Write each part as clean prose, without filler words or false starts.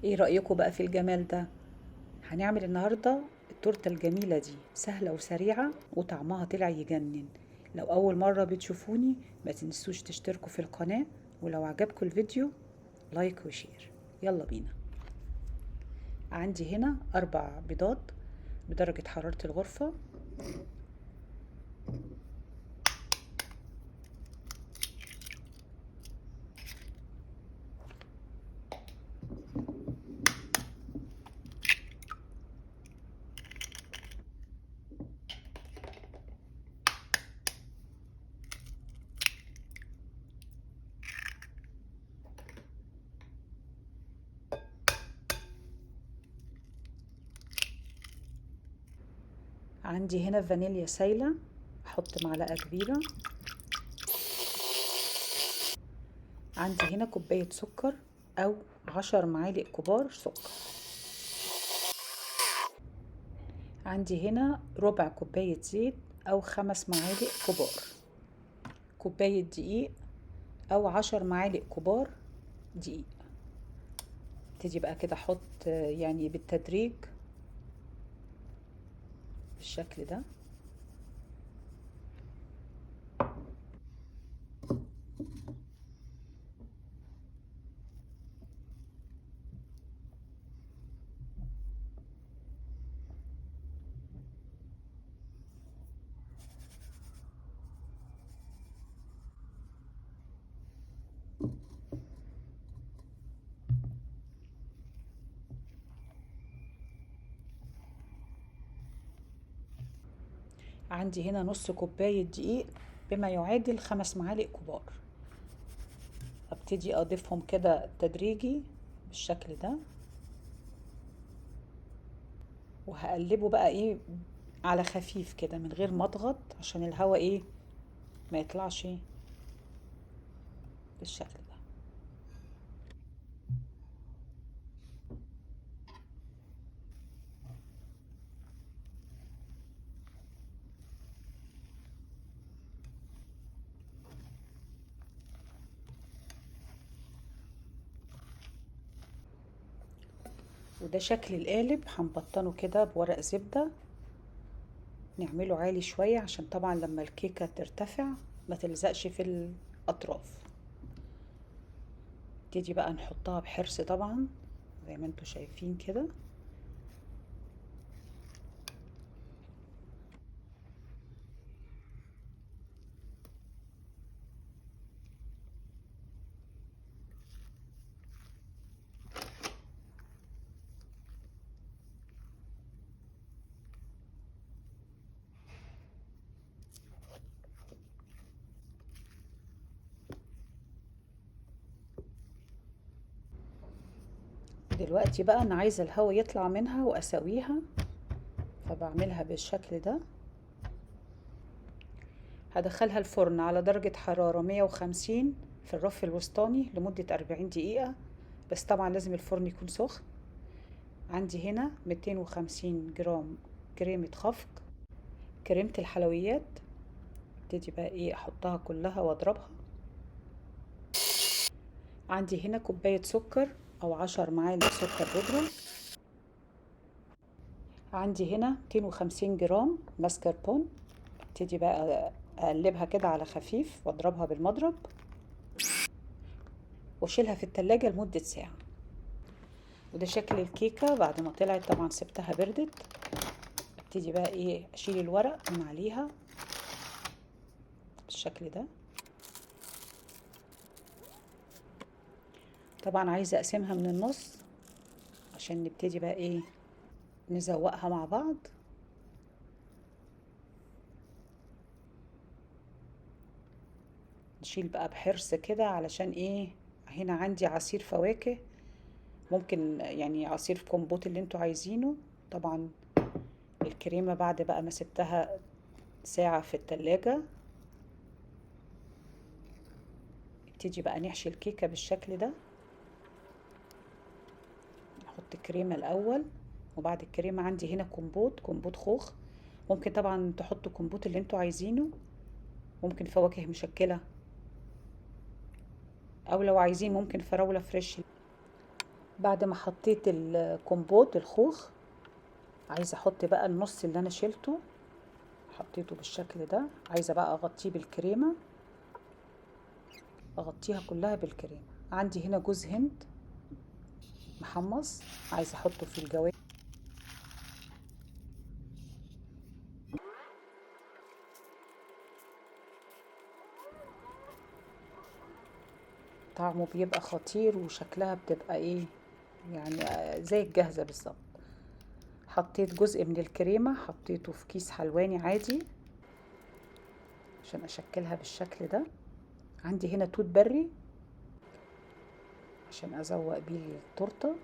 ايه رأيكم بقى في الجمال ده؟ هنعمل النهاردة التورتة الجميلة دي، سهلة وسريعة وطعمها طلع يجنن. لو أول مرة بتشوفوني ما تنسوش تشتركوا في القناة، ولو عجبكم الفيديو لايك وشير. يلا بينا. عندي هنا 4 بيضات بدرجة حرارة الغرفة. عندي هنا فانيليا سايلة، احط معلقة كبيرة. عندي هنا كوباية سكر او 10 معالق كبار سكر. عندي هنا ربع كوباية زيت أو 5 معالق كبار. كوباية دقيق أو 10 معالق كبار دقيق. ابتدي بقى كده أحط يعني بالتدريج بالشكل ده. عندي هنا نص كوباية دقيق بما يعادل 5 معالق كبار. ابتدي أضيفهم كده تدريجي بالشكل ده، وهقلبه بقى ايه على خفيف كده من غير ما اضغط عشان الهواء ايه ما يطلعش بالشكل ده. وده شكل القالب. هنبطنه كده بورق زبدة، نعمله عالي شوية عشان طبعا لما الكيكة ترتفع ما تلزقش في الأطراف. نبتدي بقى نحطها بحرص طبعا زي ما انتوا شايفين كده. دلوقتي بقى انا عايزة الهواء يطلع منها واسويها، فبعملها بالشكل ده. هدخلها الفرن على درجة حرارة 150 في الرف الوسطاني لمدة 40 دقيقة، بس طبعا لازم الفرن يكون سخن. عندي هنا 250 جرام كريمة خفق، كريمة الحلويات. ابتدي بقى ايه احطها كلها واضربها. عندي هنا كوباية سكر او 10 معالق سكر بودرة. عندي هنا 250 جرام ماسكربون. ابتدي بقى اقلبها كده على خفيف واضربها بالمضرب واشيلها في التلاجة لمدة ساعة. وده شكل الكيكة بعد ما طلعت. طبعا سبتها بردت. ابتدي بقى ايه اشيل الورق من عليها بالشكل ده. طبعا عايزة اقسمها من النص عشان نبتدي بقى ايه نزوقها مع بعض. نشيل بقى بحرص كده علشان ايه هنا عندي عصير فواكه، ممكن يعني عصير كومبوت اللي انتوا عايزينه. طبعا الكريمة بعد بقى ما سبتها ساعة في التلاجة. نبتدي بقى نحشي الكيكة بالشكل ده. نحط الكريمة الأول، وبعد الكريمة عندي هنا كومبوت خوخ. ممكن طبعا تحطوا كومبوت اللي انتوا عايزينه، ممكن فواكه مشكلة، أو لو عايزين ممكن فراولة فريش. بعد ما حطيت الكمبوت الخوخ، عايزه احط بقى النص اللي انا شيلته، حطيته بالشكل ده. عايزه بقى اغطيه بالكريمه، اغطيها كلها بالكريمه. عندي هنا جوز هند محمص، عايزه احطه في الجوانب. طعمه بيبقى خطير وشكلها بتبقى ايه، يعني زي الجاهزه بالظبط. حطيت جزء من الكريمه، حطيته في كيس حلواني عادي عشان اشكلها بالشكل ده. عندي هنا توت بري عشان ازوق بيه التورته.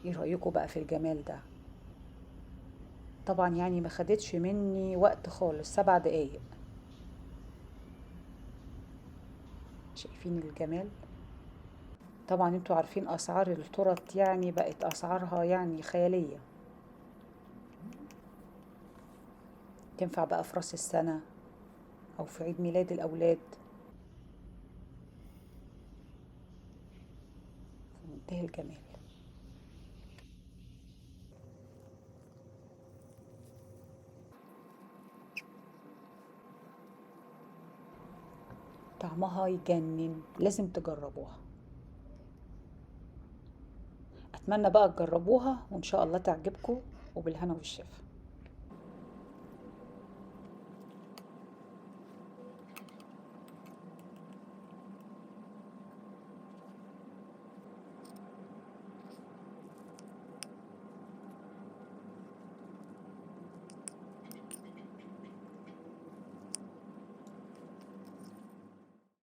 ايه رايكم بقى في الجمال ده؟ طبعا يعني ما خدتش مني وقت خالص، 7 دقايق. شايفين الجمال؟ طبعا انتوا عارفين اسعار التورت، يعني بقت اسعارها يعني خيالية. تنفع بقى في راس السنة او في عيد ميلاد الاولاد، في منتهى الجمال. طعمها يجنن، لازم تجربوها. اتمنى بقى تجربوها وان شاء الله تعجبكم، وبالهنا والشفا.